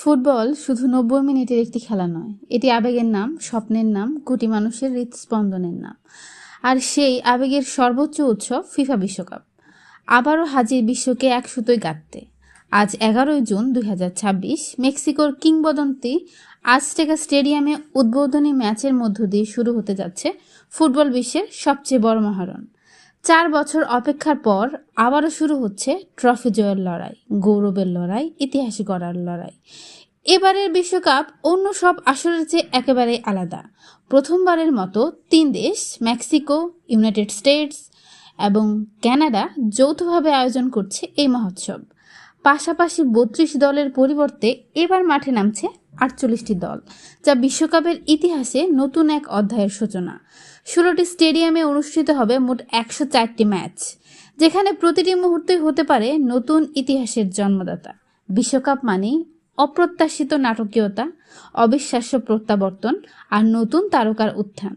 Football শুধু ৯০ মিনিটের একটি খেলা নয়, এটি আবেগের নাম, স্বপ্নের নাম, কোটি মানুষের হৃৎস্পন্দনের নাম। আর সেই আবেগের সর্বোচ্চ উৎসব ফিফা বিশ্বকাপ আবারও হাজির বিশ্বকে এক সুতোয় গাঁথতে। আজ ১১ জুন ২০২৬ মেক্সিকোর কিংবদন্তি আজটেকা স্টেডিয়ামে উদ্বোধনী ম্যাচের মধ্য দিয়ে শুরু হতে যাচ্ছে ফুটবল বিশ্বের সবচেয়ে বড় মহারণ। ৪ বছর অপেক্ষার পর আবারও শুরু হচ্ছে ট্রফি জয়ের লড়াই, গৌরবের লড়াই, ইতিহাস গড়ার লড়াই। এবারের বিশ্বকাপ অন্য সব আসরের চেয়ে একেবারেই আলাদা। প্রথমবারের মতো ৩ দেশ মেক্সিকো, ইউনাইটেড স্টেটস এবং কানাডা যৌথভাবে আয়োজন করছে এই মহোৎসব। পাশাপাশি ৩২ দলের পরিবর্তে এবার মাঠে নামছে ৪৮টি দল, যা বিশ্বকাপের ইতিহাসে নতুন এক অধ্যায়ের সূচনা। ১৬টি স্টেডিয়ামে অনুষ্ঠিত হবে মোট ১০৪টি ম্যাচ, যেখানে প্রতিটি মুহূর্তই হতে পারে নতুন ইতিহাসের জন্মদাতা। বিশ্বকাপ মানেই অপ্রত্যাশিত নাটকীয়তা, অবিশ্বাস্য প্রত্যাবর্তন আর নতুন তারকার উত্থান।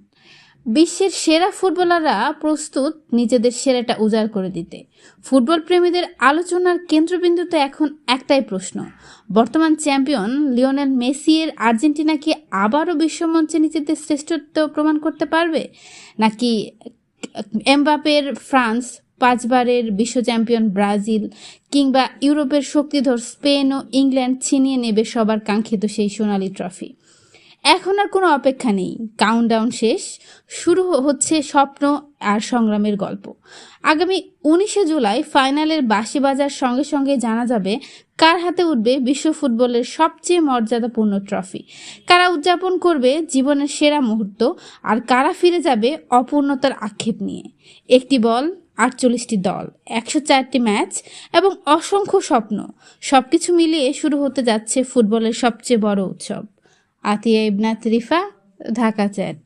বিশ্বের সেরা ফুটবলাররা প্রস্তুত নিজেদের সেরাটা উজাড় করে দিতে। ফুটবল প্রেমীদের আলোচনার কেন্দ্রবিন্দুতে এখন একটাই প্রশ্ন: বর্তমান চ্যাম্পিয়ন লিওনেল মেসি এর আর্জেন্টিনা কি আবারও বিশ্বমঞ্চে নিজেদের শ্রেষ্ঠত্ব প্রমাণ করতে পারবে, নাকি এমবাপের ফ্রান্স, ৫ বারের বিশ্ব চ্যাম্পিয়ন ব্রাজিল কিংবা ইউরোপের শক্তিধর স্পেন ও ইংল্যান্ড ছিনিয়ে নেবে সবার কাঙ্ক্ষিত সেই সোনালি ট্রফি? এখন আর কোনো অপেক্ষা নেই, কাউন্টডাউন শেষ, শুরু হচ্ছে স্বপ্ন আর সংগ্রামের গল্প। আগামী ১৯শে জুলাই ফাইনালের বাঁশি বাজার সঙ্গে সঙ্গে জানা যাবে কার হাতে উঠবে বিশ্ব ফুটবলের সবচেয়ে মর্যাদাপূর্ণ ট্রফি, কারা উদযাপন করবে জীবনের সেরা মুহূর্ত, আর কারা ফিরে যাবে অপূর্ণতার আক্ষেপ নিয়ে। একটি বল, ৪৮টি দল, ১০৪টি ম্যাচ এবং অসংখ্য স্বপ্ন, সবকিছু মিলিয়ে শুরু হতে যাচ্ছে ফুটবলের সবচেয়ে বড় উৎসব। আতিয়া ইবনাত রিফা, ঢাকা চ্যাট।